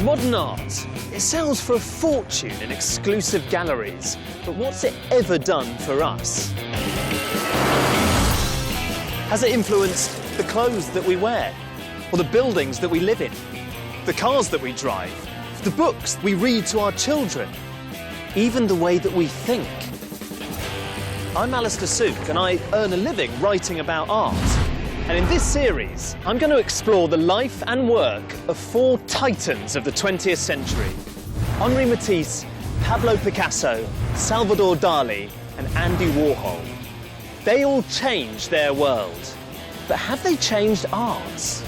Modern art, it sells for a fortune in exclusive galleries, but what's it ever done for us? Has it influenced the clothes that we wear, or the buildings that we live in, the cars that we drive, the books we read to our children, even the way that we think? I'm Alastair Sooke, and I earn a living writing about art. And in this series, I'm going to explore the life and work of 4 titans of the 20th century. Henri Matisse, Pablo Picasso, Salvador Dali, and Andy Warhol. They all changed their world. But have they changed ours?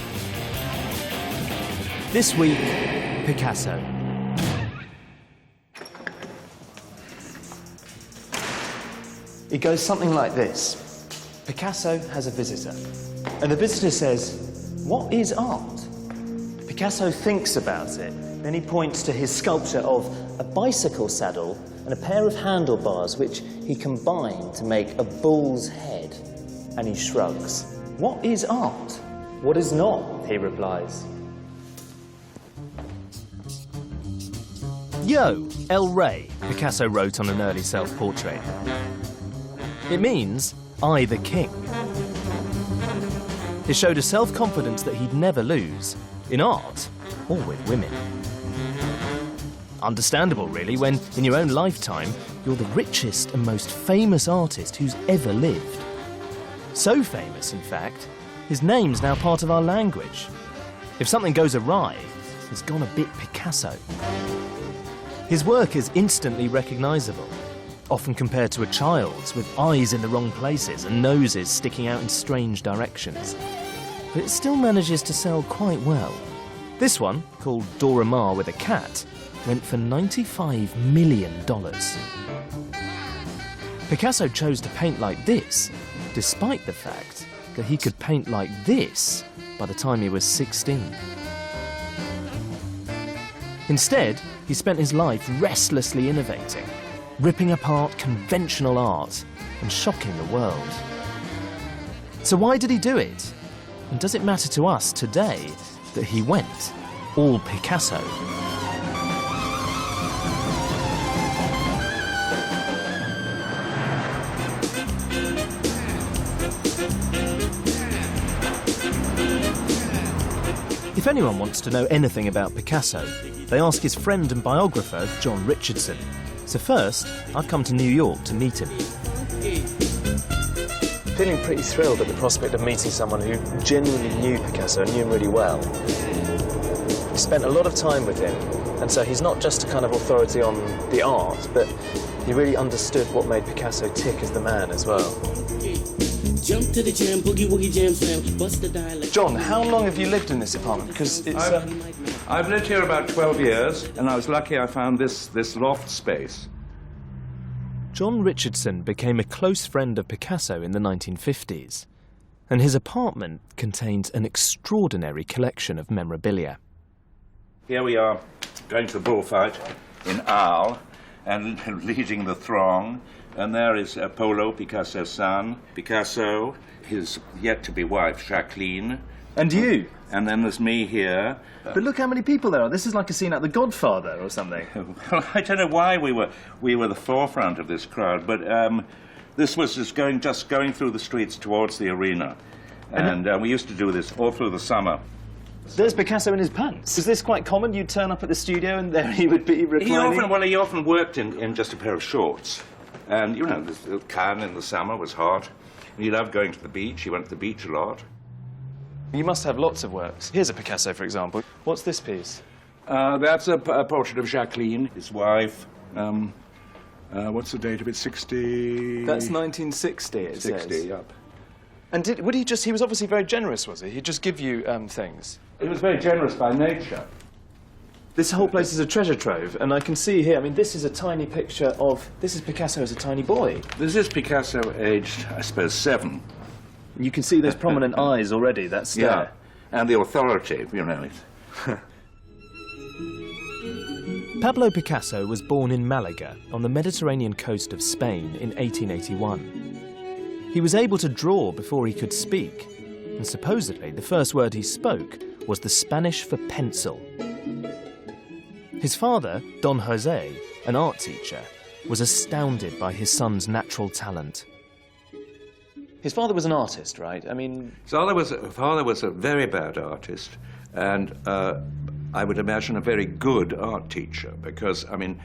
This week, Picasso. It goes something like this. Picasso has a visitor, and the visitor says, "What is art?" Picasso thinks about it, then he points to his sculpture of a bicycle saddle and a pair of handlebars which he combined to make a bull's head, and he shrugs. "What is art?" "What is not?" he replies. Yo, El Rey, Picasso wrote on an early self-portrait. It means, I the king. It showed a self-confidence that he'd never lose, in art or with women. Understandable, really, when in your own lifetime you're the richest and most famous artist who's ever lived. So famous, in fact, his name's now part of our language. If something goes awry, it's gone a bit Picasso. His work is instantly recognisable, often compared to a child's, with eyes in the wrong places and noses sticking out in strange directions. But it still manages to sell quite well. This one, called Dora Maar with a cat, went for $95 million. Picasso chose to paint like this, despite the fact that he could paint like this by the time he was 16. Instead, he spent his life restlessly innovating, ripping apart conventional art and shocking the world. So why did he do it? And does it matter to us today that he went all Picasso? If anyone wants to know anything about Picasso, they ask his friend and biographer, John Richardson. So first, I've come to New York to meet him. Feeling pretty thrilled at the prospect of meeting someone who genuinely knew Picasso and knew him really well. He spent a lot of time with him, and so he's not just a kind of authority on the art, but he really understood what made Picasso tick as the man as well. Jump to the jam, boogie woogie jam slam, bust the dialect. John, how long have you lived in this apartment? Because it's... I've lived here about 12 years, and I was lucky I found this loft space. John Richardson became a close friend of Picasso in the 1950s, and his apartment contains an extraordinary collection of memorabilia. Here we are, going to the bullfight in Arles, and leading the throng, and there is Apollo, Picasso's son, Picasso, his yet-to-be wife, Jacqueline. And you? And then there's me here. But look how many people there are. This is like a scene out The Godfather or something. Well, I don't know why we were the forefront of this crowd, but this was just going through the streets towards the arena. And we used to do this all through the summer. There's Picasso in his pants. Is this quite common? You'd turn up at the studio and there he would be reclining? He often worked in just a pair of shorts. And, you know, Cannes in the summer was hot. And he loved going to the beach. He went to the beach a lot. You must have lots of works. Here's a Picasso, for example. What's this piece? That's a portrait of Jacqueline, his wife. What's the date of it? 60... That's 1960, it 60, says. Yep. And he was obviously very generous, was he? He'd just give you things. He was very generous by nature. This whole place is a treasure trove, and I can see here, I mean, this is a tiny picture of... This is Picasso as a tiny boy. This is Picasso aged, I suppose, 7. You can see those prominent eyes already, that stare. Yeah, and the authority, you know. Pablo Picasso was born in Malaga, on the Mediterranean coast of Spain, in 1881. He was able to draw before he could speak, and supposedly the first word he spoke was the Spanish for pencil. His father, Don Jose, an art teacher, was astounded by his son's natural talent. His father was an artist, right? I mean... Father was a very bad artist, and I would imagine a very good art teacher, because, I mean,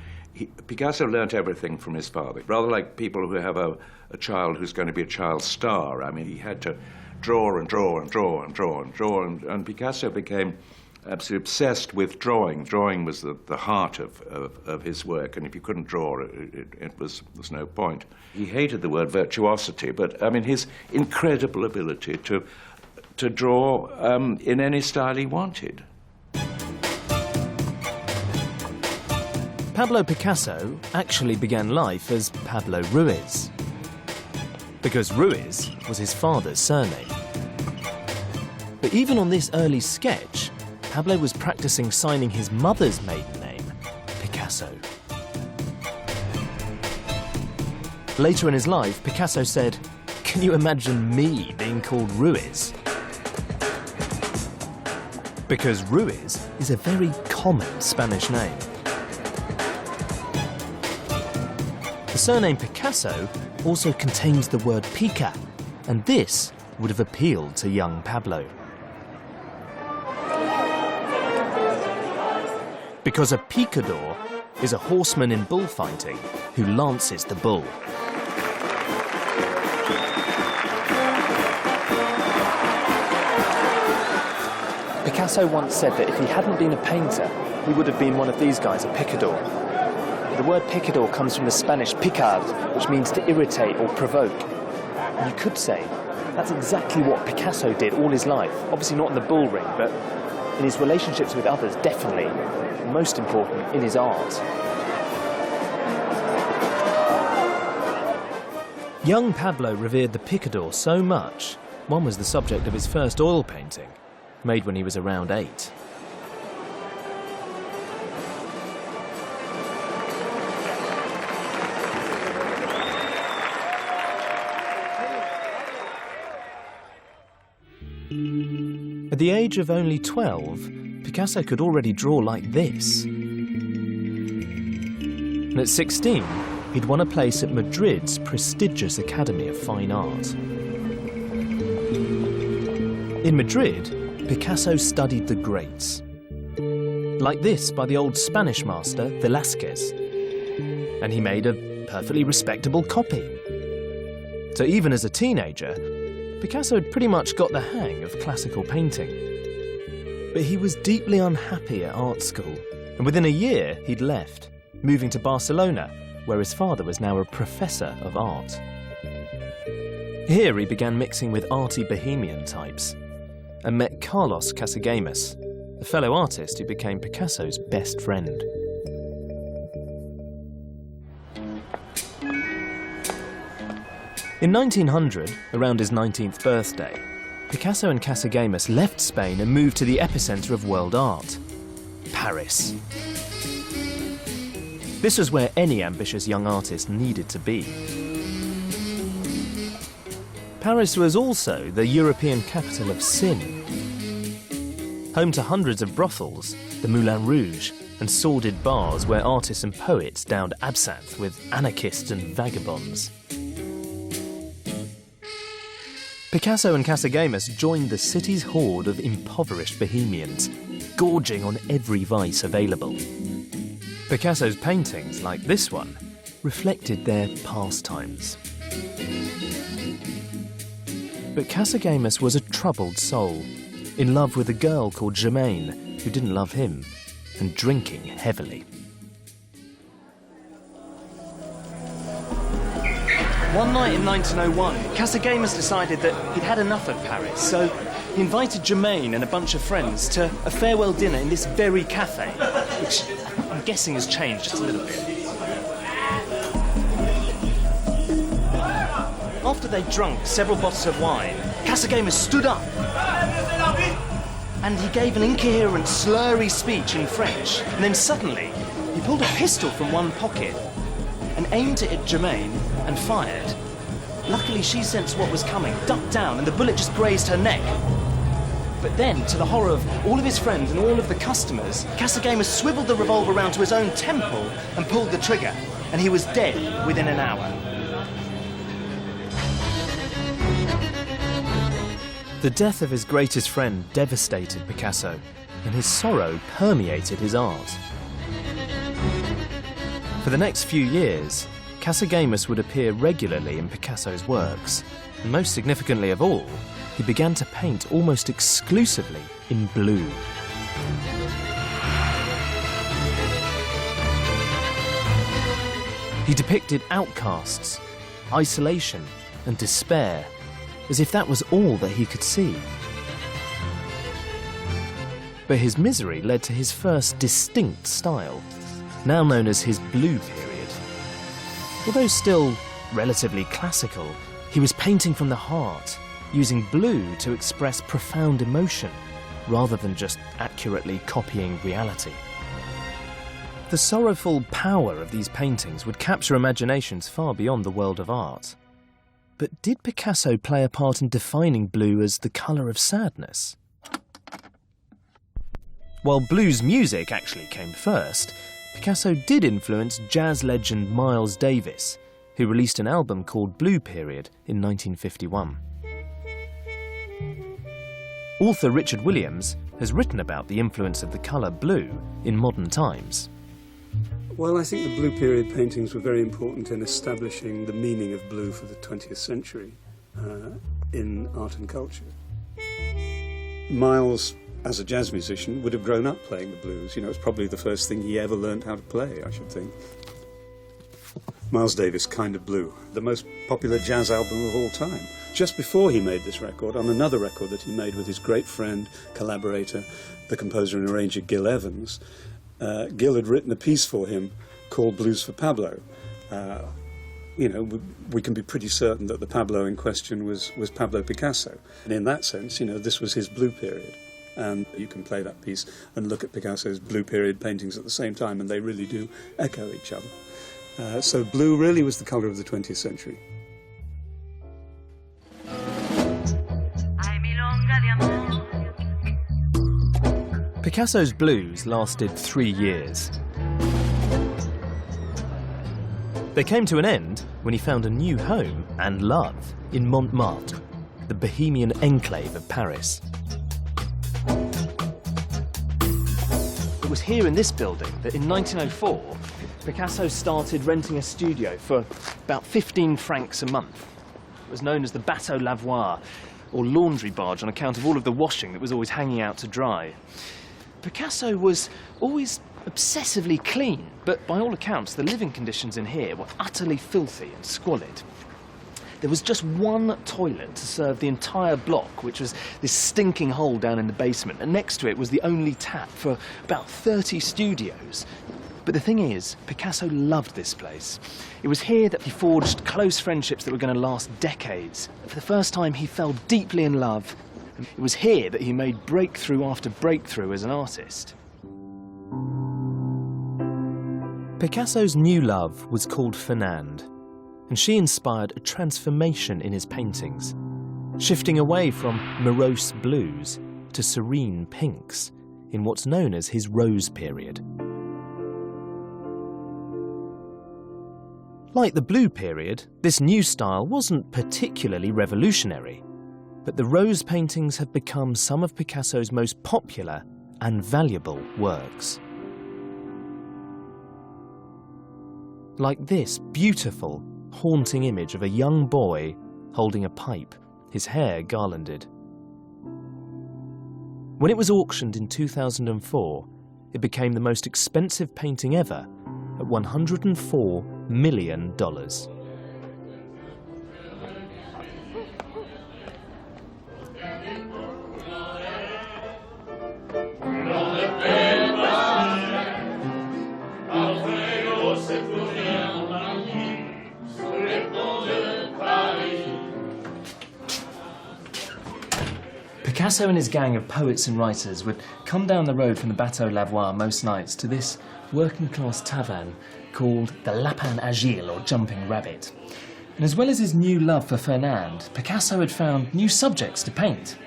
Picasso learnt everything from his father. Rather like people who have a child who's going to be a child star. I mean, he had to draw and draw and draw and draw and draw, and Picasso became absolutely obsessed with drawing. Drawing was the heart of his work, and if you couldn't draw, there's no point. He hated the word virtuosity, but I mean his incredible ability to draw in any style he wanted. Pablo Picasso actually began life as Pablo Ruiz, because Ruiz was his father's surname. But even on this early sketch, Pablo was practicing signing his mother's maiden name, Picasso. Later in his life, Picasso said, "Can you imagine me being called Ruiz?" Because Ruiz is a very common Spanish name. The surname Picasso also contains the word pica, and this would have appealed to young Pablo. Because a picador is a horseman in bullfighting who lances the bull. Picasso once said that if he hadn't been a painter, he would have been one of these guys, a picador. The word picador comes from the Spanish picar, which means to irritate or provoke. And you could say that's exactly what Picasso did all his life. Obviously not in the bull ring, but in his relationships with others, definitely. Most important, in his art. Young Pablo revered the picador so much, one was the subject of his first oil painting, made when he was around 8. At the age of only 12, Picasso could already draw like this. And at 16, he'd won a place at Madrid's prestigious Academy of Fine Art. In Madrid, Picasso studied the greats, like this by the old Spanish master Velázquez, and he made a perfectly respectable copy. So even as a teenager, Picasso had pretty much got the hang of classical painting. But he was deeply unhappy at art school, and within a year he'd left, moving to Barcelona, where his father was now a professor of art. Here he began mixing with arty bohemian types, and met Carlos Casagemas, a fellow artist who became Picasso's best friend. In 1900, around his 19th birthday, Picasso and Casagemas left Spain and moved to the epicenter of world art, Paris. This was where any ambitious young artist needed to be. Paris was also the European capital of sin, home to hundreds of brothels, the Moulin Rouge, and sordid bars where artists and poets downed absinthe with anarchists and vagabonds. Picasso and Casagemas joined the city's horde of impoverished bohemians, gorging on every vice available. Picasso's paintings, like this one, reflected their pastimes. But Casagemas was a troubled soul, in love with a girl called Germaine, who didn't love him, and drinking heavily. One night in 1901, Casagemas decided that he'd had enough of Paris, so he invited Germaine and a bunch of friends to a farewell dinner in this very cafe, which I'm guessing has changed just a little bit. After they'd drunk several bottles of wine, Casagemas stood up and he gave an incoherent, slurry speech in French, and then suddenly he pulled a pistol from one pocket and aimed it at Germaine and fired. Luckily, she sensed what was coming, ducked down, and the bullet just grazed her neck. But then, to the horror of all of his friends and all of the customers, Casagemus swiveled the revolver round to his own temple and pulled the trigger, and he was dead within an hour. The death of his greatest friend devastated Picasso, and his sorrow permeated his art. For the next few years, Casagemus would appear regularly in Picasso's works, and most significantly of all, he began to paint almost exclusively in blue. He depicted outcasts, isolation, and despair, as if that was all that he could see. But his misery led to his first distinct style, now known as his blue period. Although still relatively classical, he was painting from the heart, using blue to express profound emotion, rather than just accurately copying reality. The sorrowful power of these paintings would capture imaginations far beyond the world of art. But did Picasso play a part in defining blue as the colour of sadness? While blues music actually came first, Picasso did influence jazz legend Miles Davis, who released an album called Blue Period in 1951. Author Richard Williams has written about the influence of the colour blue in modern times. Well, I think the Blue Period paintings were very important in establishing the meaning of blue for the 20th century in art and culture. Miles, as a jazz musician, would have grown up playing the blues. You know, it's probably the first thing he ever learned how to play, I should think. Miles Davis, Kind of Blue, the most popular jazz album of all time. Just before he made this record, on another record that he made with his great friend, collaborator, the composer and arranger Gil Evans, Gil had written a piece for him called Blues for Pablo. You know, we can be pretty certain that the Pablo in question was Pablo Picasso. And in that sense, you know, this was his Blue Period. And you can play that piece and look at Picasso's Blue Period paintings at the same time, and they really do echo each other. So blue really was the colour of the 20th century. Picasso's blues lasted 3 years. They came to an end when he found a new home and love in Montmartre, the bohemian enclave of Paris. It was here in this building that in 1904, Picasso started renting a studio for about 15 francs a month. It was known as the Bateau Lavoir, or laundry barge, on account of all of the washing that was always hanging out to dry. Picasso was always obsessively clean, but by all accounts, the living conditions in here were utterly filthy and squalid. There was just one toilet to serve the entire block, which was this stinking hole down in the basement, and next to it was the only tap for about 30 studios. But the thing is, Picasso loved this place. It was here that he forged close friendships that were going to last decades. For the first time, he fell deeply in love. It was here that he made breakthrough after breakthrough as an artist. Picasso's new love was called Fernande, and she inspired a transformation in his paintings, shifting away from morose blues to serene pinks in what's known as his Rose Period. Like the Blue Period, this new style wasn't particularly revolutionary, but the Rose paintings have become some of Picasso's most popular and valuable works. Like this beautiful, haunting image of a young boy holding a pipe, his hair garlanded. When it was auctioned in 2004, it became the most expensive painting ever at $104 million. Picasso and his gang of poets and writers would come down the road from the Bateau Lavoir most nights to this working-class tavern called the Lapin Agile, or Jumping Rabbit. And as well as his new love for Fernande, Picasso had found new subjects to paint.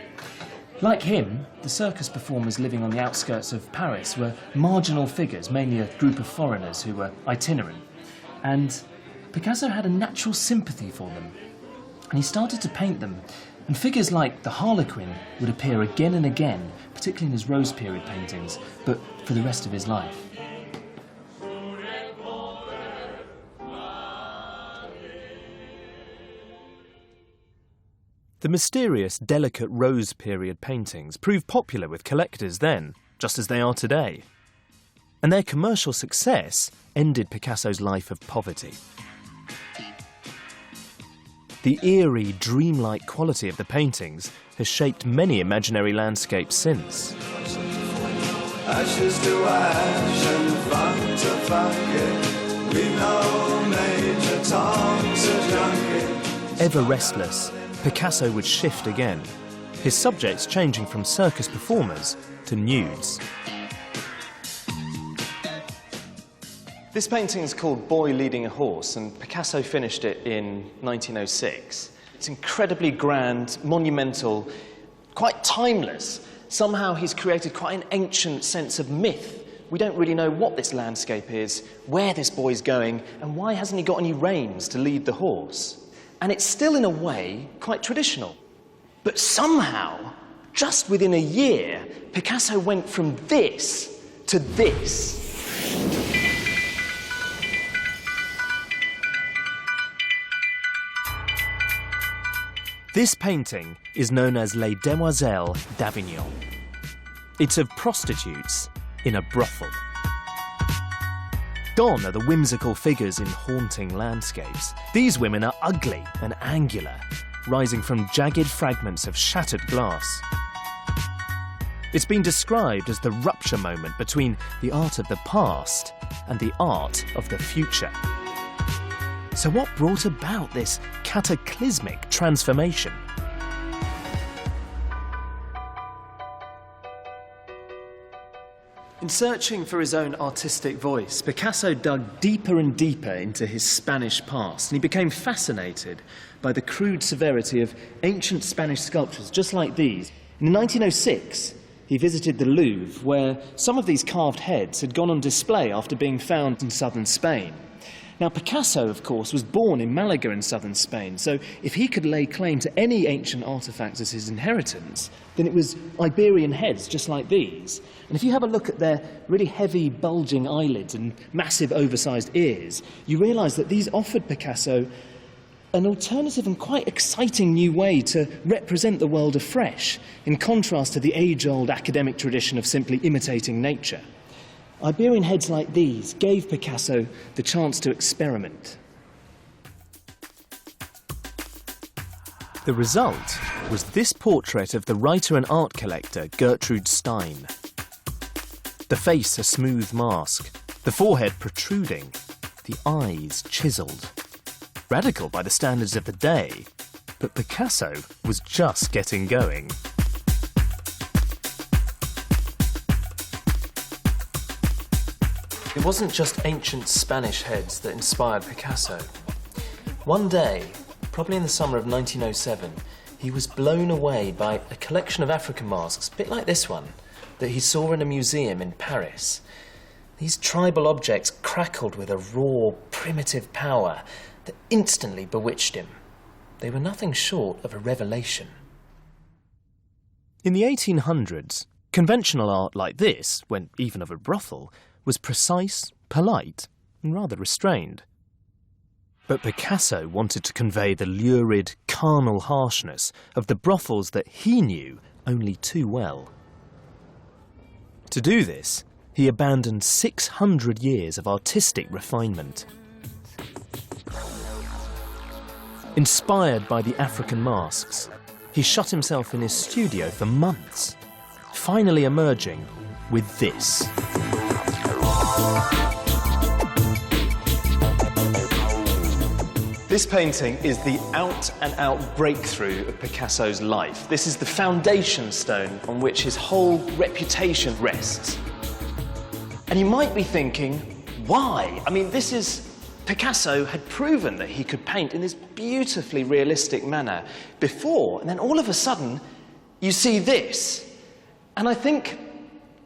Like him, the circus performers living on the outskirts of Paris were marginal figures, mainly a group of foreigners who were itinerant. And Picasso had a natural sympathy for them. And he started to paint them. And figures like the Harlequin would appear again and again, particularly in his Rose period paintings, but for the rest of his life. The mysterious, delicate Rose period paintings proved popular with collectors then, just as they are today. And their commercial success ended Picasso's life of poverty. The eerie, dreamlike quality of the paintings has shaped many imaginary landscapes since. Ashes to ash and funk to funk it. We know Major Tom's a junkie. Ever restless, Picasso would shift again, his subjects changing from circus performers to nudes. This painting is called Boy Leading a Horse, and Picasso finished it in 1906. It's incredibly grand, monumental, quite timeless. Somehow he's created quite an ancient sense of myth. We don't really know what this landscape is, where this boy's going, and why hasn't he got any reins to lead the horse? And it's still, in a way, quite traditional. But somehow, just within a year, Picasso went from this to this. This painting is known as Les Demoiselles d'Avignon. It's of prostitutes in a brothel. Gone are the whimsical figures in haunting landscapes. These women are ugly and angular, rising from jagged fragments of shattered glass. It's been described as the rupture moment between the art of the past and the art of the future. So what brought about this cataclysmic transformation? In searching for his own artistic voice, Picasso dug deeper and deeper into his Spanish past, and he became fascinated by the crude severity of ancient Spanish sculptures just like these. In 1906, he visited the Louvre, where some of these carved heads had gone on display after being found in southern Spain. Now, Picasso, of course, was born in Malaga in southern Spain, so if he could lay claim to any ancient artefacts as his inheritance, then it was Iberian heads just like these. And if you have a look at their really heavy, bulging eyelids and massive, oversized ears, you realise that these offered Picasso an alternative and quite exciting new way to represent the world afresh, in contrast to the age-old academic tradition of simply imitating nature. Iberian heads like these gave Picasso the chance to experiment. The result was this portrait of the writer and art collector Gertrude Stein. The face a smooth mask, the forehead protruding, the eyes chiselled. Radical by the standards of the day, but Picasso was just getting going. It wasn't just ancient Spanish heads that inspired Picasso. One day, probably in the summer of 1907, he was blown away by a collection of African masks, a bit like this one, that he saw in a museum in Paris. These tribal objects crackled with a raw, primitive power that instantly bewitched him. They were nothing short of a revelation. In the 1800s, conventional art like this, when even of a brothel, was precise, polite, and rather restrained. But Picasso wanted to convey the lurid, carnal harshness of the brothels that he knew only too well. To do this, he abandoned 600 years of artistic refinement. Inspired by the African masks, he shut himself in his studio for months, finally emerging with this. This painting is the out-and-out breakthrough of Picasso's life. This is the foundation stone on which his whole reputation rests. And you might be thinking, why? I mean, Picasso had proven that he could paint in this beautifully realistic manner before, and then all of a sudden, you see this. And I think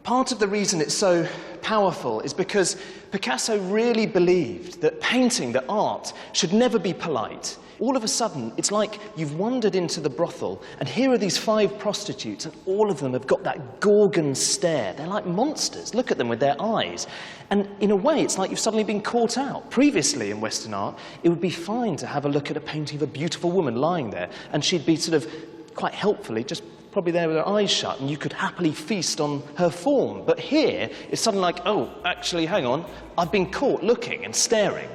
part of the reason it's so powerful is because Picasso really believed that painting, that art, should never be polite. All of a sudden, it's like you've wandered into the brothel, and here are these 5 prostitutes, and all of them have got that Gorgon stare. They're like monsters. Look at them with their eyes. And in a way, it's like you've suddenly been caught out. Previously, in Western art, it would be fine to have a look at a painting of a beautiful woman lying there, and she'd be sort of, quite helpfully, just probably there with her eyes shut, and you could happily feast on her form. But here, it's suddenly like, oh, actually, hang on, I've been caught looking and staring.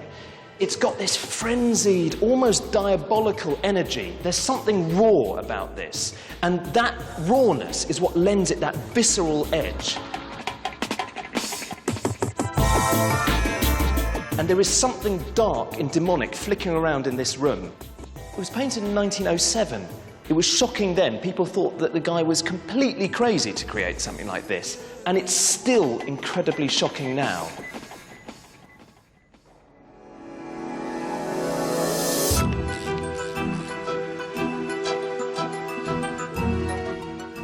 It's got this frenzied, almost diabolical energy. There's something raw about this. And that rawness is what lends it that visceral edge. And there is something dark and demonic flicking around in this room. It was painted in 1907. It was shocking then. People thought that the guy was completely crazy to create something like this. And it's still incredibly shocking now.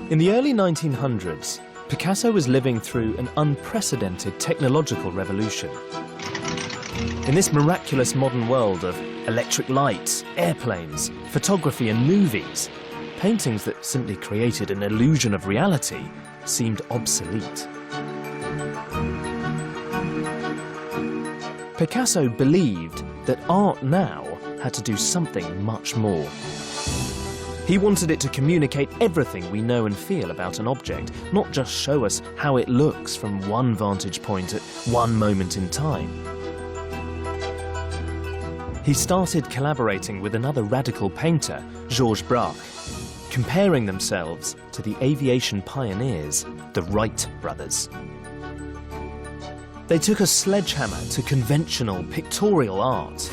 In the early 1900s, Picasso was living through an unprecedented technological revolution. In this miraculous modern world of electric lights, airplanes, photography and movies, paintings that simply created an illusion of reality seemed obsolete. Picasso believed that art now had to do something much more. He wanted it to communicate everything we know and feel about an object, not just show us how it looks from one vantage point at one moment in time. He started collaborating with another radical painter, Georges Braque, comparing themselves to the aviation pioneers, the Wright brothers. They took a sledgehammer to conventional pictorial art,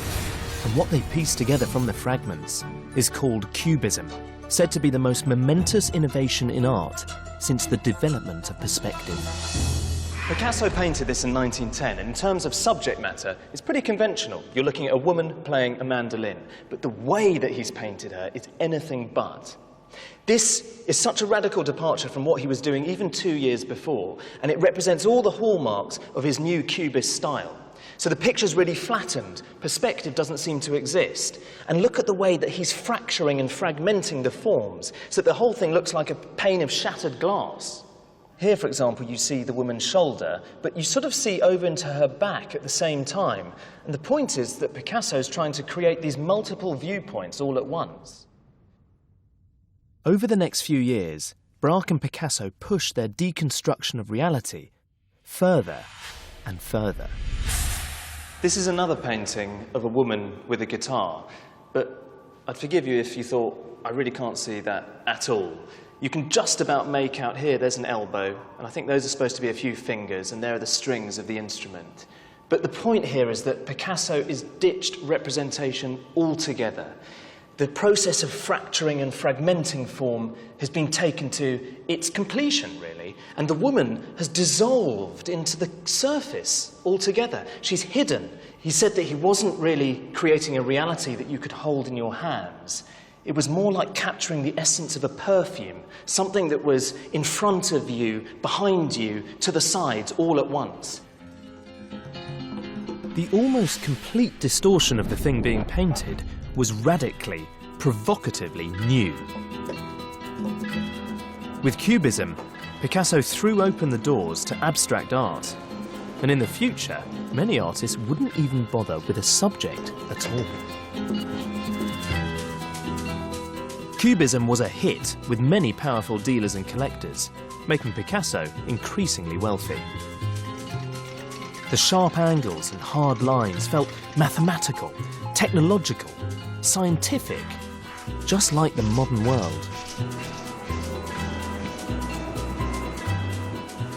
and what they pieced together from the fragments is called Cubism, said to be the most momentous innovation in art since the development of perspective. Picasso painted this in 1910, and in terms of subject matter, it's pretty conventional. You're looking at a woman playing a mandolin, but the way that he's painted her is anything but. This is such a radical departure from what he was doing even 2 years before, and it represents all the hallmarks of his new Cubist style. So the picture's really flattened, perspective doesn't seem to exist, and look at the way that he's fracturing and fragmenting the forms, so that the whole thing looks like a pane of shattered glass. Here, for example, you see the woman's shoulder, but you sort of see over into her back at the same time, and the point is that Picasso's trying to create these multiple viewpoints all at once. Over the next few years, Braque and Picasso pushed their deconstruction of reality further and further. This is another painting of a woman with a guitar, but I'd forgive you if you thought, I really can't see that at all. You can just about make out here, there's an elbow, and I think those are supposed to be a few fingers, and there are the strings of the instrument. But the point here is that Picasso is ditched representation altogether. The process of fracturing and fragmenting form has been taken to its completion, really, and the woman has dissolved into the surface altogether. She's hidden. He said that he wasn't really creating a reality that you could hold in your hands. It was more like capturing the essence of a perfume, something that was in front of you, behind you, to the sides, all at once. The almost complete distortion of the thing being painted was radically, provocatively new. With Cubism, Picasso threw open the doors to abstract art, and in the future, many artists wouldn't even bother with a subject at all. Cubism was a hit with many powerful dealers and collectors, making Picasso increasingly wealthy. The sharp angles and hard lines felt mathematical, technological, scientific, just like the modern world.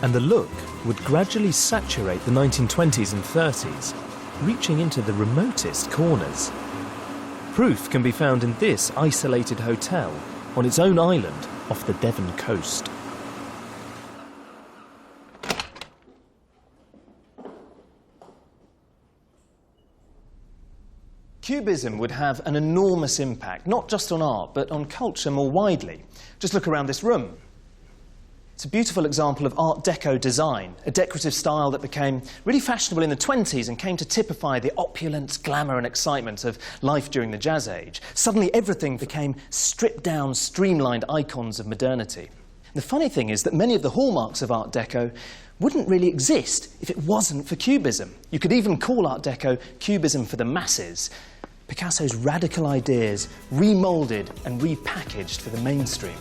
And the look would gradually saturate the 1920s and 30s, reaching into the remotest corners. Proof can be found in this isolated hotel on its own island off the Devon coast. Cubism would have an enormous impact, not just on art, but on culture more widely. Just look around this room. It's a beautiful example of Art Deco design, a decorative style that became really fashionable in the 20s and came to typify the opulence, glamour and excitement of life during the Jazz Age. Suddenly everything became stripped-down, streamlined icons of modernity. The funny thing is that many of the hallmarks of Art Deco wouldn't really exist if it wasn't for Cubism. You could even call Art Deco Cubism for the masses. Picasso's radical ideas remoulded and repackaged for the mainstream.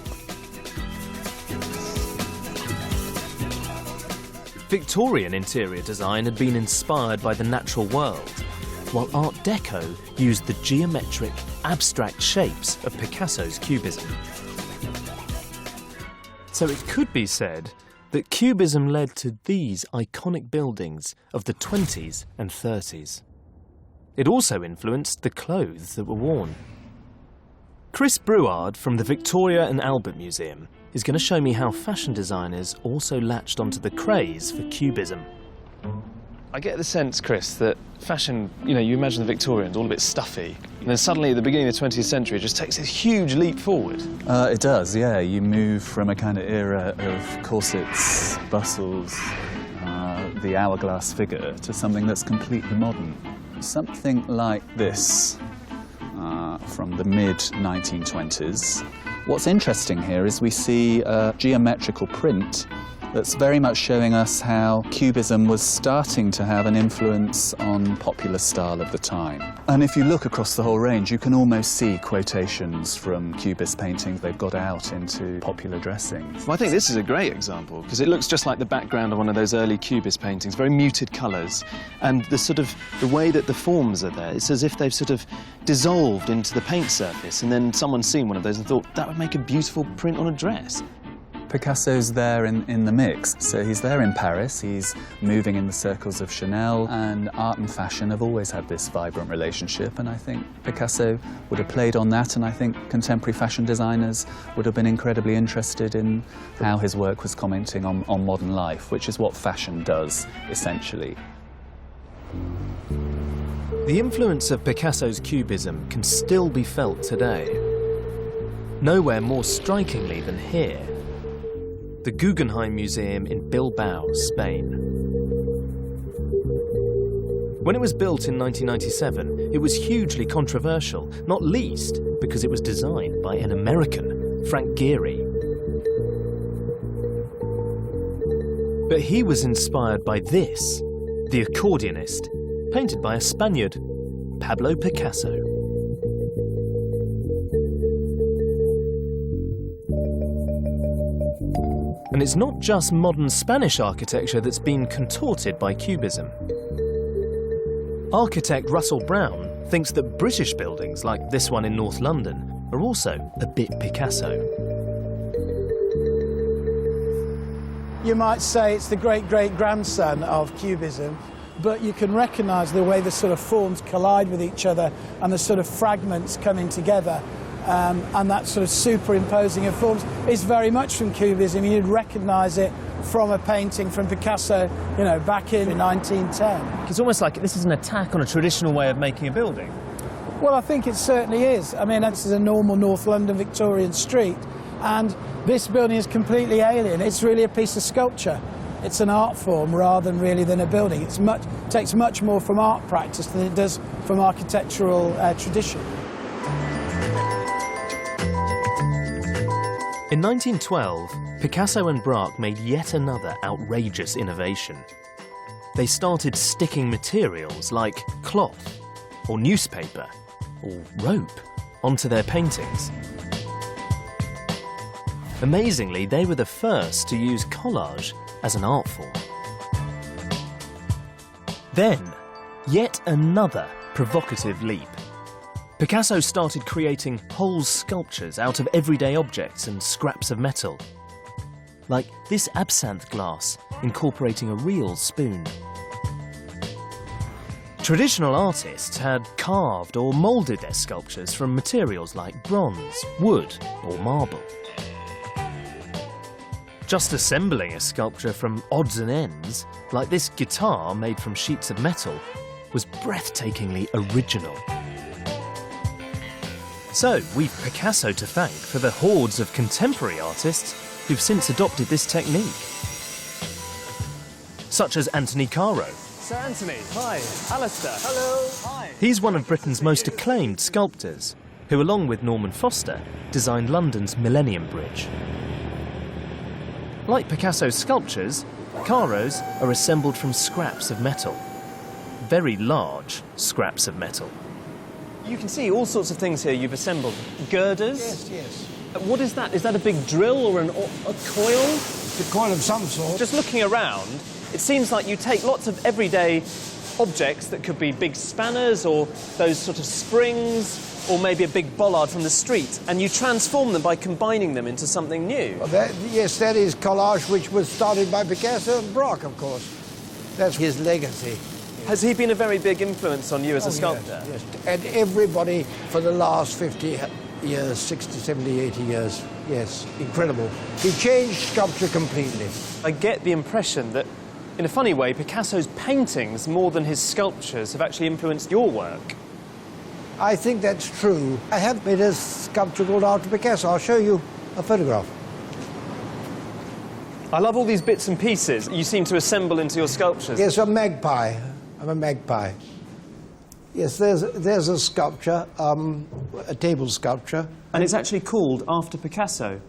Victorian interior design had been inspired by the natural world, while Art Deco used the geometric, abstract shapes of Picasso's Cubism. So it could be said that Cubism led to these iconic buildings of the 20s and 30s. It also influenced the clothes that were worn. Chris Brouard from the Victoria and Albert Museum is going to show me how fashion designers also latched onto the craze for Cubism. I get the sense, Chris, that fashion, you imagine the Victorians all a bit stuffy, and then suddenly at the beginning of the 20th century it just takes this huge leap forward. It does, yeah. You move from a kind of era of corsets, bustles, the hourglass figure, to something that's completely modern. Something like this from the mid-1920s. What's interesting here is we see a geometrical print that's very much showing us how Cubism was starting to have an influence on popular style of the time. And if you look across the whole range, you can almost see quotations from Cubist paintings they've got out into popular dressings. Well, I think this is a great example, because it looks just like the background of one of those early Cubist paintings, very muted colours, and the way that the forms are there, it's as if they've sort of dissolved into the paint surface, and then someone's seen one of those and thought, that would make a beautiful print on a dress. Picasso's there in the mix. So he's there in Paris, he's moving in the circles of Chanel, and art and fashion have always had this vibrant relationship, and I think Picasso would have played on that, and I think contemporary fashion designers would have been incredibly interested in how his work was commenting on modern life, which is what fashion does, essentially. The influence of Picasso's Cubism can still be felt today. Nowhere more strikingly than here, the Guggenheim Museum in Bilbao, Spain. When it was built in 1997, it was hugely controversial, not least because it was designed by an American, Frank Gehry. But he was inspired by this, the accordionist, painted by a Spaniard, Pablo Picasso. And it's not just modern Spanish architecture that's been contorted by Cubism. Architect Russell Brown thinks that British buildings, like this one in North London, are also a bit Picasso. You might say it's the great-great-grandson of Cubism, but you can recognise the way the sort of forms collide with each other and the sort of fragments coming together. And that sort of superimposing of forms is very much from Cubism. You'd recognise it from a painting from Picasso, back in 1910. It's almost like this is an attack on a traditional way of making a building. Well, I think it certainly is. I mean, this is a normal North London Victorian street, and this building is completely alien. It's really a piece of sculpture. It's an art form rather than a building. It takes much more from art practice than it does from architectural tradition. In 1912, Picasso and Braque made yet another outrageous innovation. They started sticking materials like cloth, or newspaper, or rope onto their paintings. Amazingly, they were the first to use collage as an art form. Then, yet another provocative leap. Picasso started creating whole sculptures out of everyday objects and scraps of metal, like this absinthe glass incorporating a real spoon. Traditional artists had carved or moulded their sculptures from materials like bronze, wood, or marble. Just assembling a sculpture from odds and ends, like this guitar made from sheets of metal, was breathtakingly original. So, we've Picasso to thank for the hordes of contemporary artists who've since adopted this technique. Such as Anthony Caro. Sir Anthony, hi. Alastair. Hello. Hi. He's one of Britain's most acclaimed sculptors, who, along with Norman Foster, designed London's Millennium Bridge. Like Picasso's sculptures, Caro's are assembled from scraps of metal. Very large scraps of metal. You can see all sorts of things here you've assembled. Girders. Yes, yes. What is that? Is that a big drill or a coil? It's a coil of some sort. Just looking around, it seems like you take lots of everyday objects that could be big spanners or those sort of springs or maybe a big bollard from the street, and you transform them by combining them into something new. Well, yes, that is collage, which was started by Picasso and Braque, of course. That's his legacy. Has he been a very big influence on you as a sculptor? Yes, yes. And everybody for the last 50 years, 60, 70, 80 years. Yes, incredible. He changed sculpture completely. I get the impression that, in a funny way, Picasso's paintings, more than his sculptures, have actually influenced your work. I think that's true. I have made a sculpture called After Picasso. I'll show you a photograph. I love all these bits and pieces you seem to assemble into your sculptures. Yes, a magpie. I'm a magpie. Yes, there's a sculpture, a table sculpture. And it's actually called After Picasso.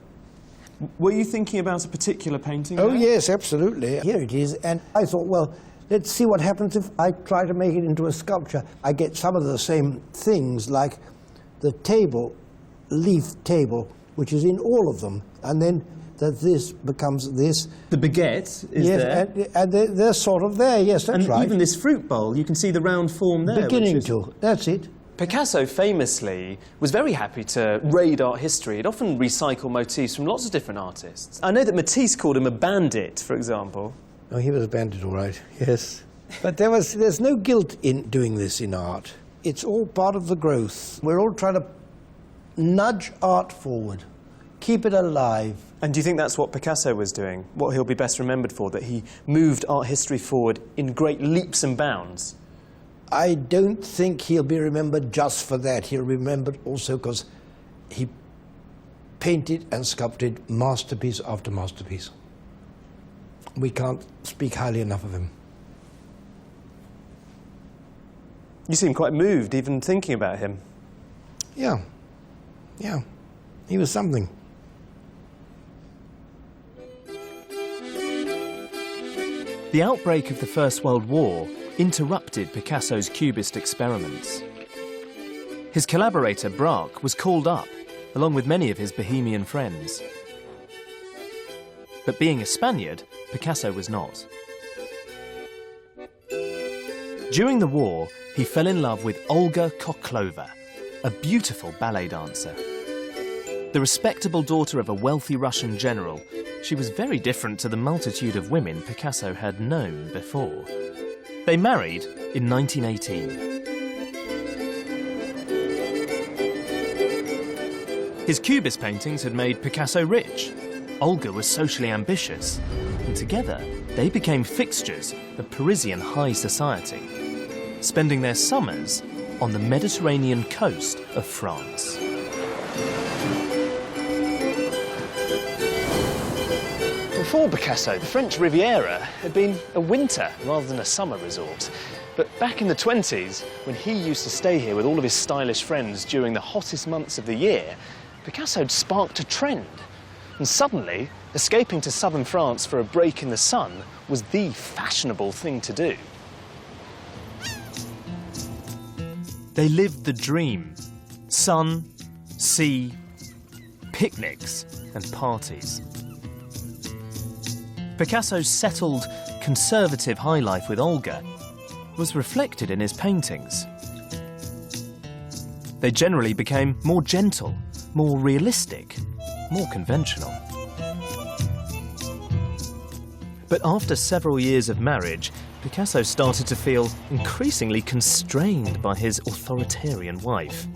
Were you thinking about a particular painting? Oh, there? yes, absolutely. Here it is. And I thought, well, let's see what happens if I try to make it into a sculpture. I get some of the same things, like the table, leaf table, which is in all of them. And then that this becomes this. The baguette is yes, there. And they're sort of there, yes, that's and right. even this fruit bowl, you can see the round form there. Beginning to, that's it. Picasso famously was very happy to raid art history. He'd often recycle motifs from lots of different artists. I know that Matisse called him a bandit, for example. Oh, he was a bandit, all right, yes. But there's no guilt in doing this in art. It's all part of the growth. We're all trying to nudge art forward, keep it alive. And do you think that's what Picasso was doing? What he'll be best remembered for, that he moved art history forward in great leaps and bounds? I don't think he'll be remembered just for that. He'll be remembered also because he painted and sculpted masterpiece after masterpiece. We can't speak highly enough of him. You seem quite moved even thinking about him. Yeah, yeah, he was something. The outbreak of the First World War interrupted Picasso's Cubist experiments. His collaborator Braque was called up, along with many of his Bohemian friends. But being a Spaniard, Picasso was not. During the war, he fell in love with Olga Koklova, a beautiful ballet dancer. The respectable daughter of a wealthy Russian general, she was very different to the multitude of women Picasso had known before. They married in 1918. His Cubist paintings had made Picasso rich. Olga was socially ambitious, and together they became fixtures of Parisian high society, spending their summers on the Mediterranean coast of France. Before Picasso, the French Riviera had been a winter rather than a summer resort. But back in the 20s, when he used to stay here with all of his stylish friends during the hottest months of the year, Picasso had sparked a trend. And suddenly, escaping to southern France for a break in the sun was the fashionable thing to do. They lived the dream. Sun, sea, picnics and parties. Picasso's settled, conservative high life with Olga was reflected in his paintings. They generally became more gentle, more realistic, more conventional. But after several years of marriage, Picasso started to feel increasingly constrained by his authoritarian wife.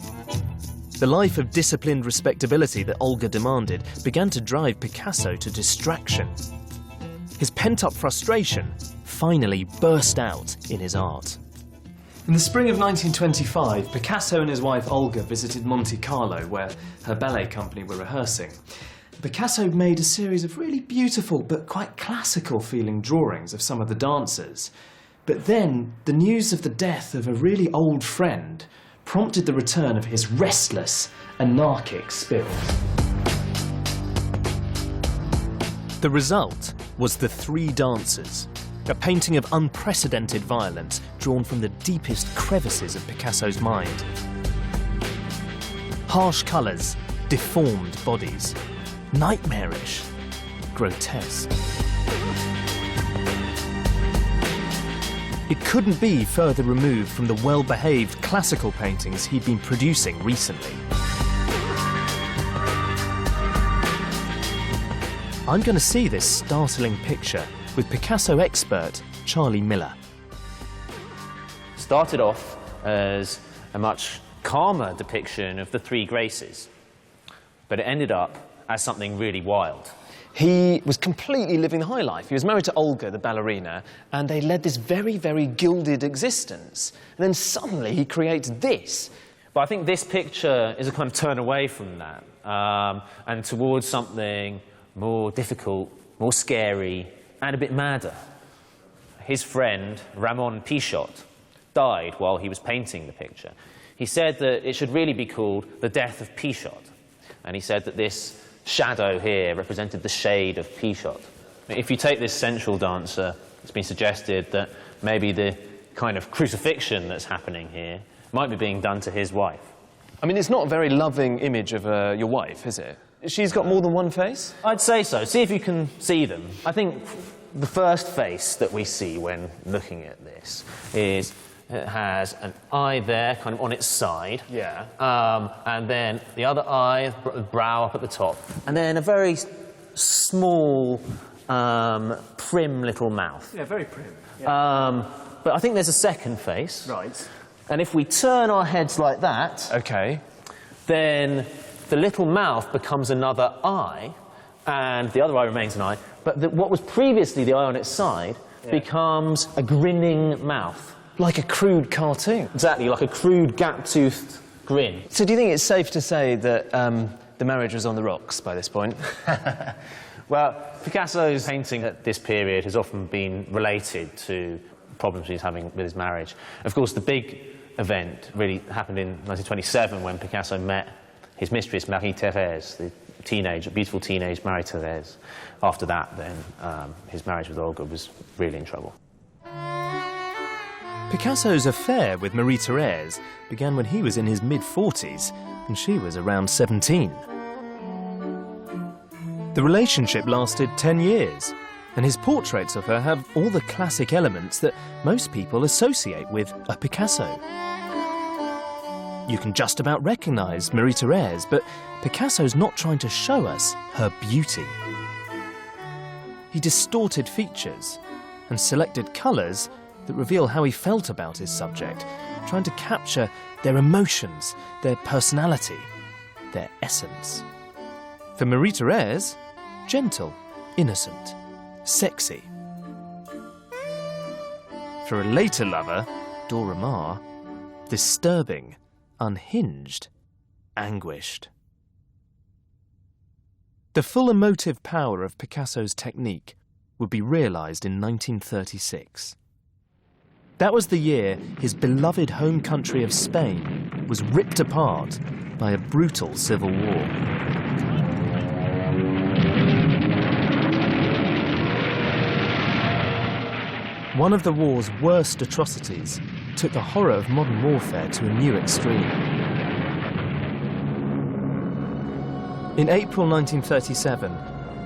The life of disciplined respectability that Olga demanded began to drive Picasso to distraction. His pent-up frustration finally burst out in his art. In the spring of 1925, Picasso and his wife Olga visited Monte Carlo, where her ballet company were rehearsing. Picasso made a series of really beautiful but quite classical-feeling drawings of some of the dancers. But then, the news of the death of a really old friend prompted the return of his restless, anarchic spirit. The result was The Three Dancers, a painting of unprecedented violence drawn from the deepest crevices of Picasso's mind. Harsh colours, deformed bodies, nightmarish, grotesque. It couldn't be further removed from the well-behaved classical paintings he'd been producing recently. I'm going to see this startling picture with Picasso expert Charlie Miller. Started off as a much calmer depiction of the three graces, but it ended up as something really wild. He was completely living the high life. He was married to Olga, the ballerina, and they led this very, very gilded existence. And then suddenly he creates this. But I think this picture is a kind of turn away from that and towards something more difficult, more scary, and a bit madder. His friend, Ramon Pichot, died while he was painting the picture. He said that it should really be called The Death of Pichot. And he said that this shadow here represented the shade of Pichot. If you take this central dancer, it's been suggested that maybe the kind of crucifixion that's happening here might be being done to his wife. I mean, it's not a very loving image of your wife, is it? She's got more than one face? I'd say so. See if you can see them. I think the first face that we see when looking at this is it has an eye there, kind of on its side. Yeah. And then the other eye, brow up at the top. And then a very small, prim little mouth. Yeah, very prim. Yeah. But I think there's a second face. Right. And if we turn our heads like that, OK, then the little mouth becomes another eye, and the other eye remains an eye. But what was previously the eye on its side becomes a grinning mouth. like a crude cartoon. Exactly, like a crude gap-toothed grin. So do you think it's safe to say that the marriage was on the rocks by this point? Well, Picasso's painting at this period has often been related to problems he's having with his marriage. Of course, the big event really happened in 1927 when Picasso met his mistress, Marie-Thérèse, the beautiful teenage Marie-Thérèse. After that, then, his marriage with Olga was really in trouble. Picasso's affair with Marie-Thérèse began when he was in his mid-40s and she was around 17. The relationship lasted 10 years, and his portraits of her have all the classic elements that most people associate with a Picasso. You can just about recognise Marie-Thérèse, but Picasso's not trying to show us her beauty. He distorted features and selected colours that reveal how he felt about his subject, trying to capture their emotions, their personality, their essence. For Marie-Thérèse, gentle, innocent, sexy. For a later lover, Dora Maar, disturbing, unhinged, anguished. The full emotive power of Picasso's technique would be realised in 1936. That was the year his beloved home country of Spain was ripped apart by a brutal civil war. One of the war's worst atrocities took the horror of modern warfare to a new extreme. In April 1937,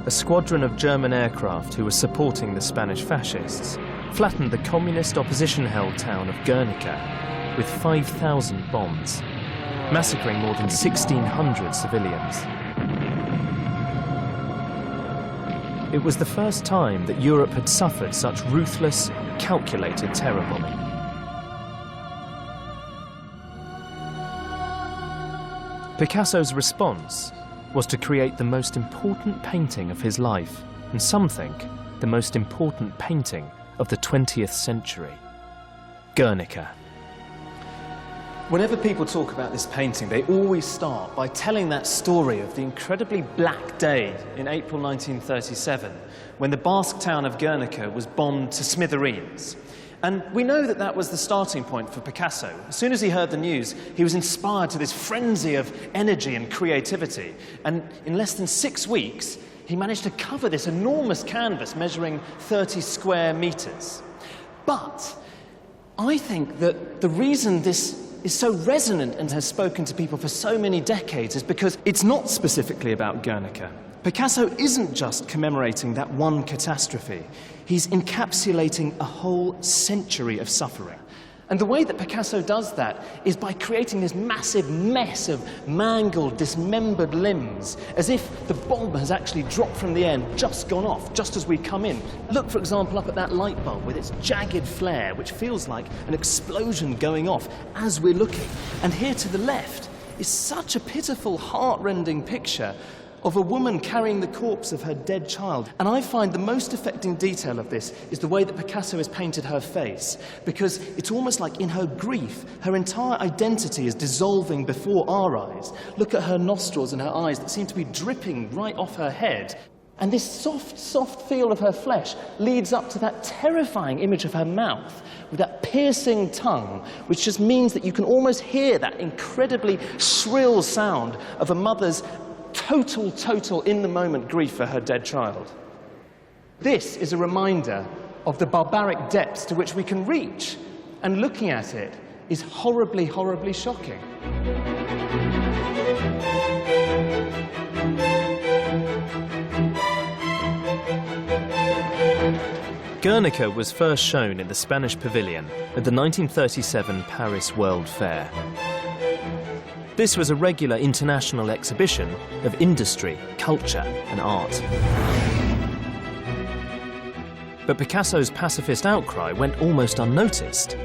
a squadron of German aircraft who were supporting the Spanish fascists flattened the communist opposition-held town of Guernica with 5,000 bombs, massacring more than 1,600 civilians. It was the first time that Europe had suffered such ruthless, calculated terror bombing. Picasso's response was to create the most important painting of his life, and some think the most important painting of the 20th century, Guernica. Whenever people talk about this painting, they always start by telling that story of the incredibly black day in April 1937, when the Basque town of Guernica was bombed to smithereens. And we know that that was the starting point for Picasso. As soon as he heard the news, he was inspired to this frenzy of energy and creativity. And in less than 6 weeks, he managed to cover this enormous canvas measuring 30 square meters. But I think that the reason this is so resonant and has spoken to people for so many decades is because it's not specifically about Guernica. Picasso isn't just commemorating that one catastrophe. He's encapsulating a whole century of suffering. And the way that Picasso does that is by creating this massive mess of mangled, dismembered limbs, as if the bomb has actually dropped from the air and just gone off, just as we come in. Look, for example, up at that light bulb with its jagged flare, which feels like an explosion going off as we're looking. And here to the left is such a pitiful, heart-rending picture of a woman carrying the corpse of her dead child. And I find the most affecting detail of this is the way that Picasso has painted her face, because it's almost like in her grief, her entire identity is dissolving before our eyes. Look at her nostrils and her eyes that seem to be dripping right off her head. And this soft, soft feel of her flesh leads up to that terrifying image of her mouth with that piercing tongue, which just means that you can almost hear that incredibly shrill sound of a mother's total in-the-moment grief for her dead child. This is a reminder of the barbaric depths to which we can reach, and looking at it is horribly, horribly shocking. Guernica was first shown in the Spanish Pavilion at the 1937 Paris World Fair. This was a regular international exhibition of industry, culture and art. But Picasso's pacifist outcry went almost unnoticed,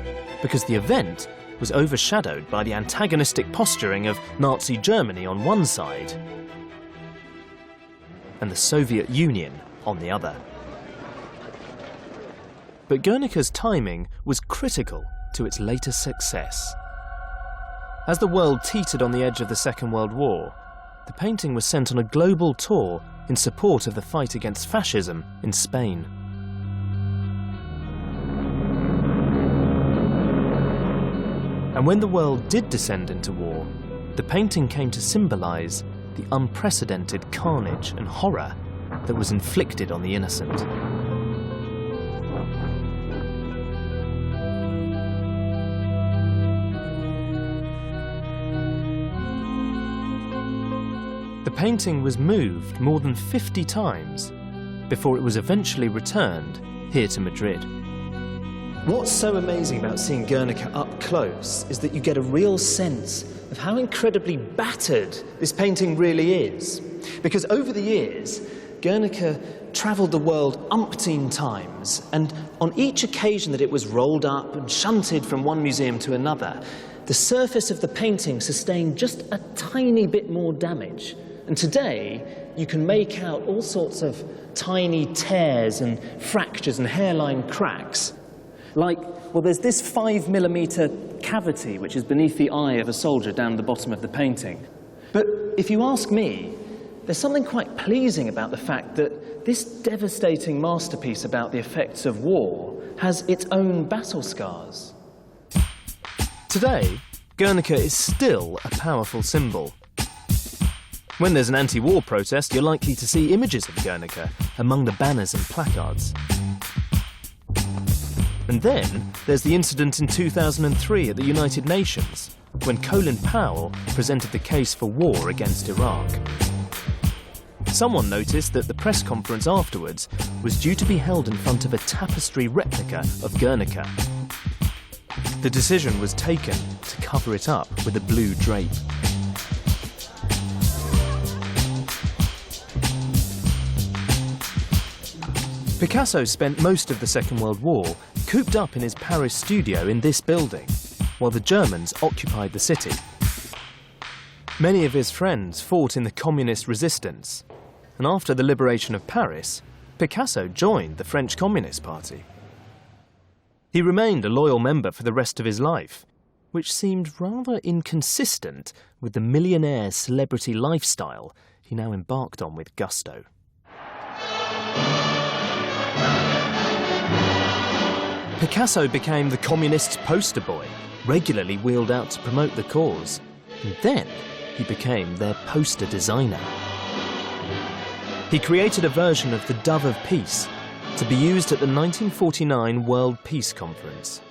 because the event was overshadowed by the antagonistic posturing of Nazi Germany on one side and the Soviet Union on the other. But Guernica's timing was critical to its later success. As the world teetered on the edge of the Second World War, the painting was sent on a global tour in support of the fight against fascism in Spain. And when the world did descend into war, the painting came to symbolize the unprecedented carnage and horror that was inflicted on the innocent. The painting was moved more than 50 times before it was eventually returned here to Madrid. What's so amazing about seeing Guernica up close is that you get a real sense of how incredibly battered this painting really is. Because over the years, Guernica travelled the world umpteen times, and on each occasion that it was rolled up and shunted from one museum to another, the surface of the painting sustained just a tiny bit more damage. And today, you can make out all sorts of tiny tears and fractures and hairline cracks. Like, well, there's this 5mm cavity which is beneath the eye of a soldier down the bottom of the painting. But if you ask me, there's something quite pleasing about the fact that this devastating masterpiece about the effects of war has its own battle scars. Today, Guernica is still a powerful symbol. When there's an anti-war protest, you're likely to see images of Guernica among the banners and placards. And then there's the incident in 2003 at the United Nations, when Colin Powell presented the case for war against Iraq. Someone noticed that the press conference afterwards was due to be held in front of a tapestry replica of Guernica. The decision was taken to cover it up with a blue drape. Picasso spent most of the Second World War cooped up in his Paris studio in this building, while the Germans occupied the city. Many of his friends fought in the communist resistance, and after the liberation of Paris, Picasso joined the French Communist Party. He remained a loyal member for the rest of his life, which seemed rather inconsistent with the millionaire celebrity lifestyle he now embarked on with gusto. Picasso became the communists' poster boy, regularly wheeled out to promote the cause. And then he became their poster designer. He created a version of the Dove of Peace to be used at the 1949 World Peace Conference.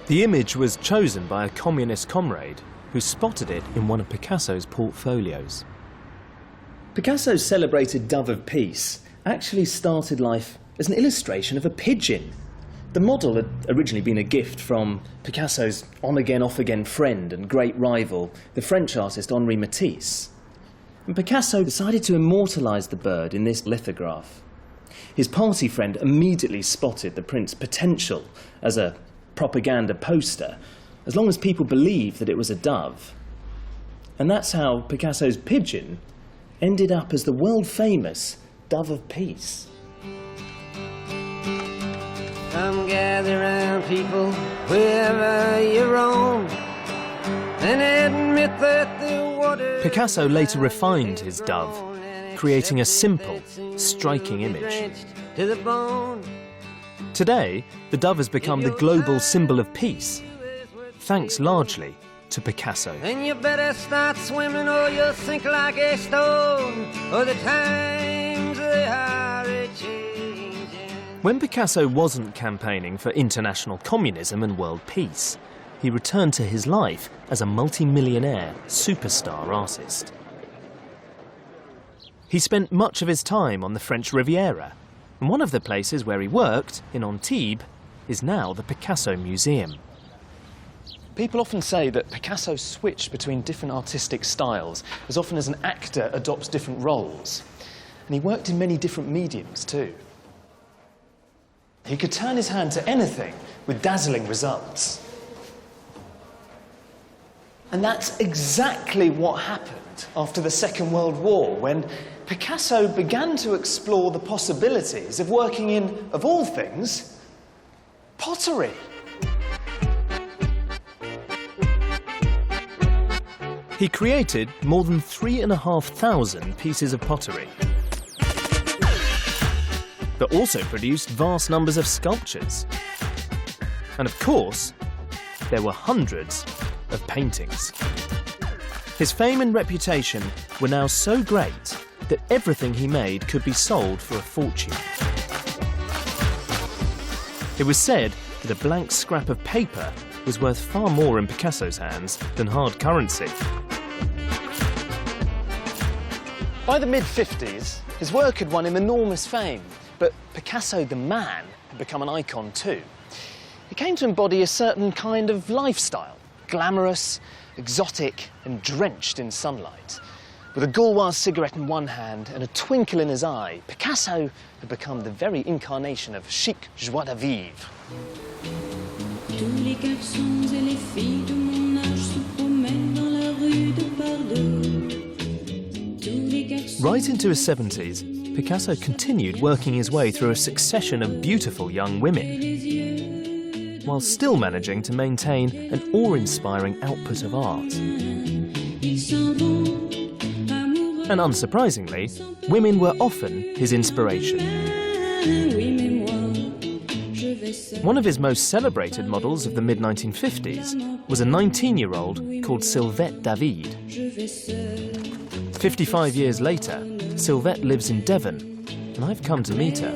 The image was chosen by a communist comrade who spotted it in one of Picasso's portfolios. Picasso's celebrated Dove of Peace actually started life as an illustration of a pigeon. The model had originally been a gift from Picasso's on-again, off-again friend and great rival, the French artist Henri Matisse. And Picasso decided to immortalise the bird in this lithograph. His party friend immediately spotted the print's potential as a propaganda poster, as long as people believed that it was a dove. And that's how Picasso's pigeon ended up as the world-famous Dove of Peace. Come gather round, people, wherever you roam, and admit that the water... Picasso later refined his dove, creating a simple, striking image. To the bone. Today, the dove has become the global symbol of peace, thanks largely to Picasso. And you better start swimming or you'll sink like a stone, or the times they are a-changing. When Picasso wasn't campaigning for international communism and world peace, he returned to his life as a multi-millionaire superstar artist. He spent much of his time on the French Riviera, and one of the places where he worked, in Antibes, is now the Picasso Museum. People often say that Picasso switched between different artistic styles as often as an actor adopts different roles. And he worked in many different mediums too. He could turn his hand to anything with dazzling results. And that's exactly what happened after the Second World War, when Picasso began to explore the possibilities of working in, of all things, pottery. He created more than 3,500 pieces of pottery, but also produced vast numbers of sculptures. And of course, there were hundreds of paintings. His fame and reputation were now so great that everything he made could be sold for a fortune. It was said that a blank scrap of paper was worth far more in Picasso's hands than hard currency. By the mid-50s, his work had won him enormous fame, but Picasso the man had become an icon too. He came to embody a certain kind of lifestyle, glamorous, exotic and drenched in sunlight. With a Gauloise cigarette in one hand and a twinkle in his eye, Picasso had become the very incarnation of chic joie de vivre. Right into his 70s, Picasso continued working his way through a succession of beautiful young women, while still managing to maintain an awe-inspiring output of art. And unsurprisingly, women were often his inspiration. One of his most celebrated models of the mid-1950s was a 19-year-old called Sylvette David. 55 years later, Sylvette lives in Devon, and I've come to meet her.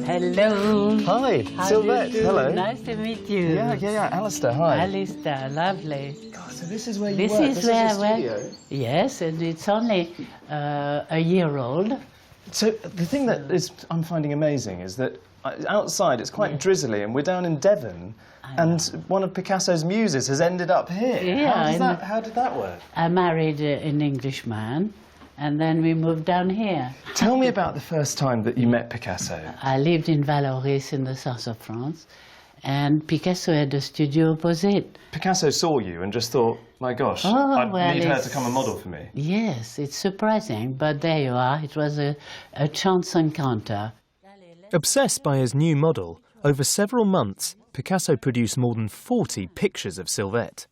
Hello. Hi, Sylvette. Hello. Nice to meet you. Yeah. Alastair, hi. Alastair, lovely. God, so this is where you This work. is where I your work. studio. Yes, and it's only a year old. So the thing that I'm finding amazing is that outside it's quite drizzly, and we're down in Devon, and one of Picasso's muses has ended up here. Yeah, How did that work? I married an Englishman, and then we moved down here. Tell me about the first time that you met Picasso. I lived in Valoris in the south of France, and Picasso had a studio opposite. Picasso saw you and just thought, my gosh, I need her to come a model for me. Yes, it's surprising, but there you are. It was a chance encounter. Obsessed by his new model, over several months, Picasso produced more than 40 pictures of Sylvette.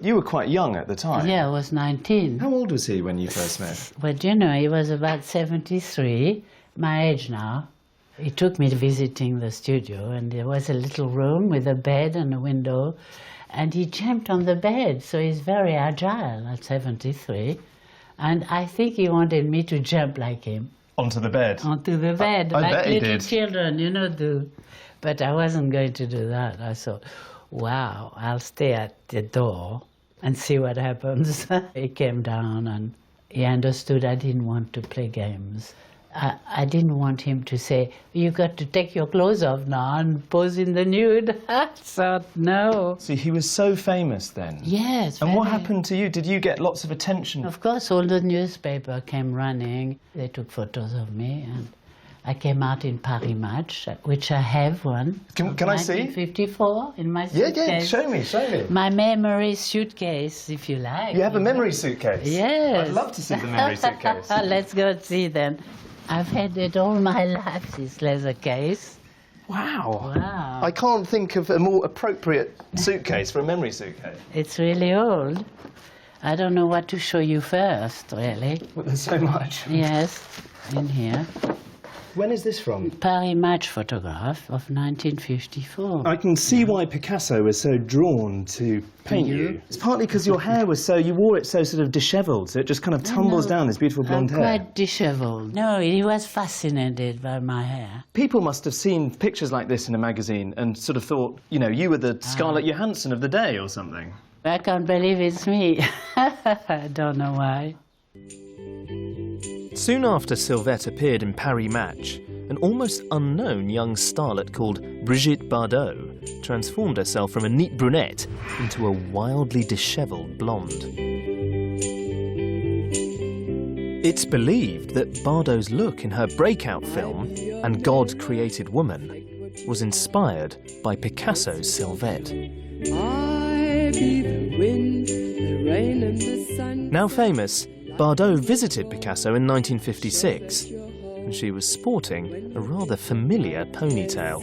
You were quite young at the time. Yeah, I was 19. How old was he when you first met? Well, you know, he was about 73, my age now. He took me to visiting the studio, and there was a little room with a bed and a window, and he jumped on the bed, so he's very agile at 73. And I think he wanted me to jump like him. Onto the bed? Onto the bed, I like bet he little did. children, you know, do. But I wasn't going to do that. I thought, wow, I'll stay at the door and see what happens. He came down and he understood I didn't want to play games. I didn't want him to say, you got to take your clothes off now and pose in the nude. I thought, no. See, he was so famous then. Yes. And what very. happened to you? Did you get lots of attention? Of course, all the newspaper came running. They took photos of me, and I came out in Paris Match, which I have one. Can I see? 1954 in my suitcase. Yeah, show me. My memory suitcase, if you like. You have a memory suitcase? Yes. I'd love to see the memory suitcase. Let's go and see then. I've had it all my life, this leather case. Wow. Wow. I can't think of a more appropriate suitcase for a memory suitcase. It's really old. I don't know what to show you first, really. Well, there's so much. Yes, in here. When is this from? Paris Match photograph of 1954. I can see why Picasso was so drawn to paint you. It's partly because your hair was so, you wore it so sort of dishevelled, so it just kind of tumbles down, this beautiful blonde hair. Quite dishevelled. No, he was fascinated by my hair. People must have seen pictures like this in a magazine and sort of thought, you know, you were the Scarlett Johansson of the day or something. I can't believe it's me. I don't know why. Soon after Sylvette appeared in Paris Match, an almost unknown young starlet called Brigitte Bardot transformed herself from a neat brunette into a wildly dishevelled blonde. It's believed that Bardot's look in her breakout film, And God Created Woman, was inspired by Picasso's Sylvette. I be the wind, the rain and the sun. Now famous, Bardot visited Picasso in 1956, and she was sporting a rather familiar ponytail.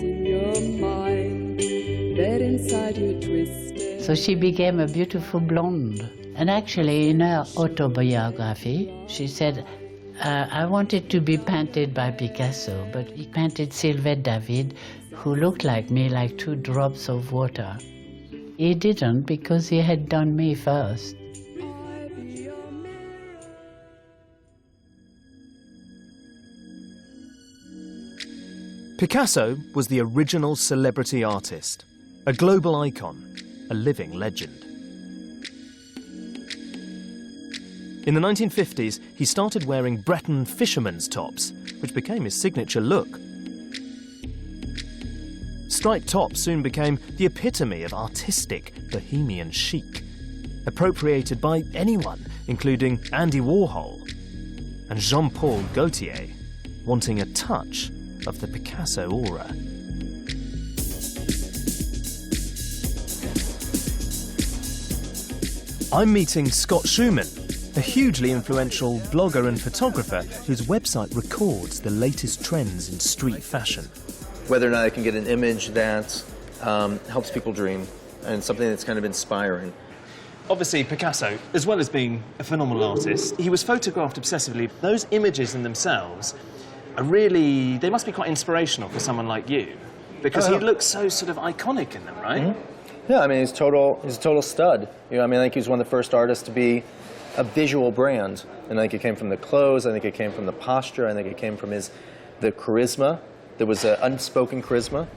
So she became a beautiful blonde. And actually, in her autobiography, she said, I wanted to be painted by Picasso, but he painted Sylvette David, who looked like me, like 2 drops of water. He didn't, because he had done me first. Picasso was the original celebrity artist, a global icon, a living legend. In the 1950s, he started wearing Breton fisherman's tops, which became his signature look. Striped tops soon became the epitome of artistic, bohemian chic, appropriated by anyone, including Andy Warhol and Jean-Paul Gaultier, wanting a touch of the Picasso aura. I'm meeting Scott Schumann, a hugely influential blogger and photographer whose website records the latest trends in street fashion. Whether or not I can get an image that helps people dream and something that's kind of inspiring. Obviously, Picasso, as well as being a phenomenal artist, he was photographed obsessively. Those images in themselves are really, they must be quite inspirational for someone like you, because he looks so sort of iconic in them, right? Mm-hmm. Yeah, I mean, he's a total stud. You know, I mean, I think he was one of the first artists to be a visual brand. And I think it came from the clothes, I think it came from the posture, I think it came from the charisma. There was an unspoken charisma.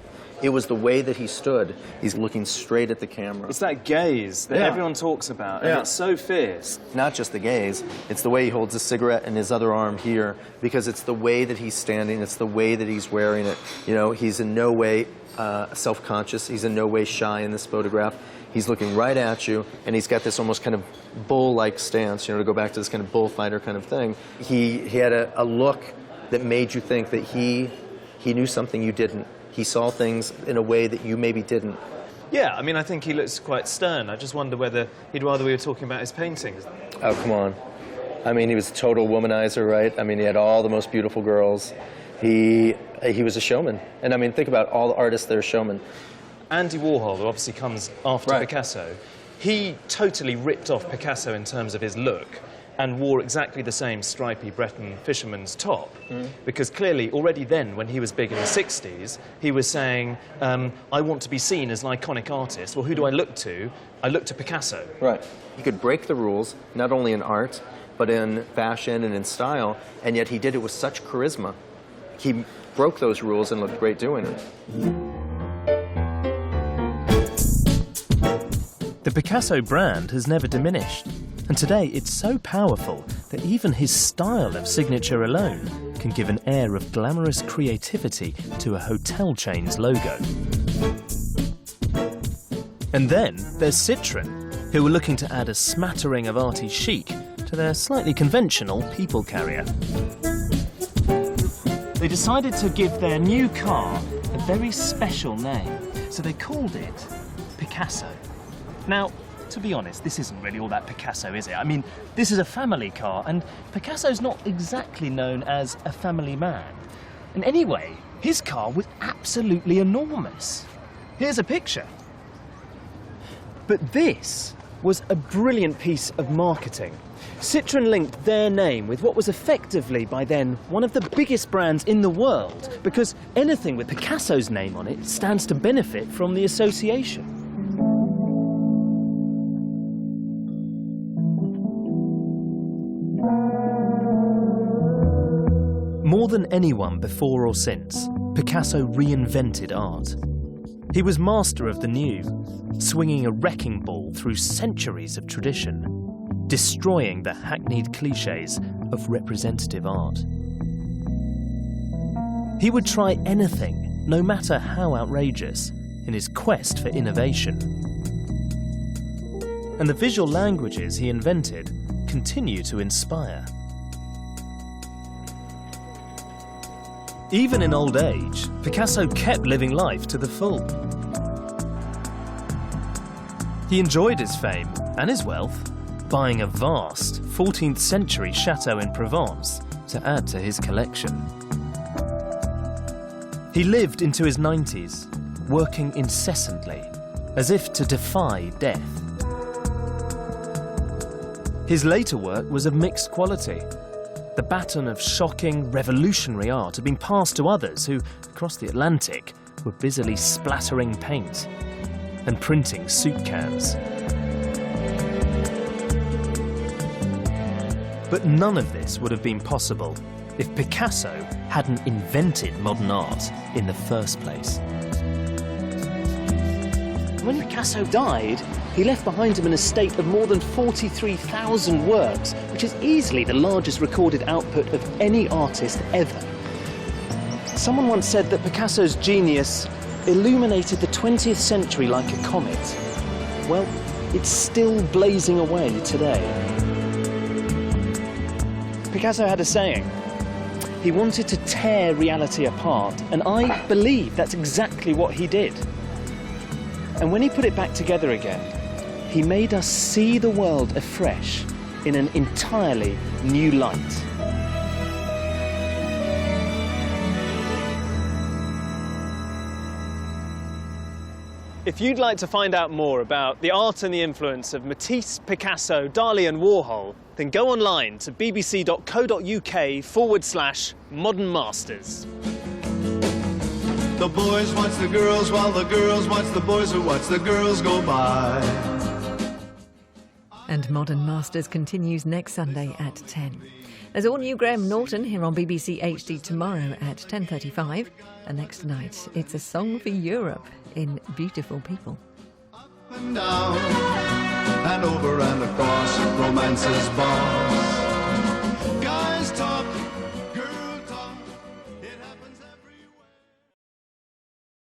It was the way that he stood. He's looking straight at the camera. It's that gaze that everyone talks about, and it's so fierce. Not just the gaze, it's the way he holds a cigarette in his other arm here, because it's the way that he's standing, it's the way that he's wearing it. You know, he's in no way self-conscious, he's in no way shy in this photograph. He's looking right at you, and he's got this almost kind of bull-like stance, you know, to go back to this kind of bullfighter kind of thing. He had a look that made you think that he knew something you didn't. He saw things in a way that you maybe didn't. Yeah, I mean, I think he looks quite stern. I just wonder whether he'd rather we were talking about his paintings. Oh, come on. I mean, he was a total womanizer, right? I mean, he had all the most beautiful girls. He was a showman. And I mean, think about all the artists that are showmen. Andy Warhol, who obviously comes after Picasso, he totally ripped off Picasso in terms of his look and wore exactly the same stripy Breton fisherman's top. Because clearly, already then, when he was big in the 60s, he was saying, I want to be seen as an iconic artist. Well, who do I look to? I look to Picasso. Right. He could break the rules, not only in art, but in fashion and in style, and yet he did it with such charisma. He broke those rules and looked great doing it. The Picasso brand has never diminished, and today it's so powerful that even his style of signature alone can give an air of glamorous creativity to a hotel chain's logo. And then there's Citroën, who were looking to add a smattering of arty chic to their slightly conventional people carrier. They decided to give their new car a very special name, so they called it Picasso. Now, to be honest, this isn't really all that Picasso, is it? I mean, this is a family car, and Picasso's not exactly known as a family man. And anyway, his car was absolutely enormous. Here's a picture. But this was a brilliant piece of marketing. Citroën linked their name with what was effectively, by then, one of the biggest brands in the world, because anything with Picasso's name on it stands to benefit from the association. More than anyone before or since, Picasso reinvented art. He was master of the new, swinging a wrecking ball through centuries of tradition, destroying the hackneyed cliches of representative art. He would try anything, no matter how outrageous, in his quest for innovation. And the visual languages he invented continue to inspire. Even in old age, Picasso kept living life to the full. He enjoyed his fame and his wealth, buying a vast 14th century chateau in Provence to add to his collection. He lived into his 90s, working incessantly, as if to defy death. His later work was of mixed quality. The baton of shocking, revolutionary art had been passed to others who, across the Atlantic, were busily splattering paint and printing soup cans. But none of this would have been possible if Picasso hadn't invented modern art in the first place. When Picasso died, he left behind him an estate of more than 43,000 works, which is easily the largest recorded output of any artist ever. Someone once said that Picasso's genius illuminated the 20th century like a comet. Well, it's still blazing away today. Picasso had a saying. He wanted to tear reality apart, and I believe that's exactly what he did. And when he put it back together again, he made us see the world afresh in an entirely new light. If you'd like to find out more about the art and the influence of Matisse, Picasso, Dali and Warhol, then go online to bbc.co.uk/Modern Masters. The boys watch the girls while the girls watch the boys who watch the girls go by. And Modern Masters continues next Sunday at 10. There's all new Graham Norton here on BBC HD tomorrow at 10:35. And next night, it's a song for Europe in Beautiful People. Up and down, and over and across, romance's boss.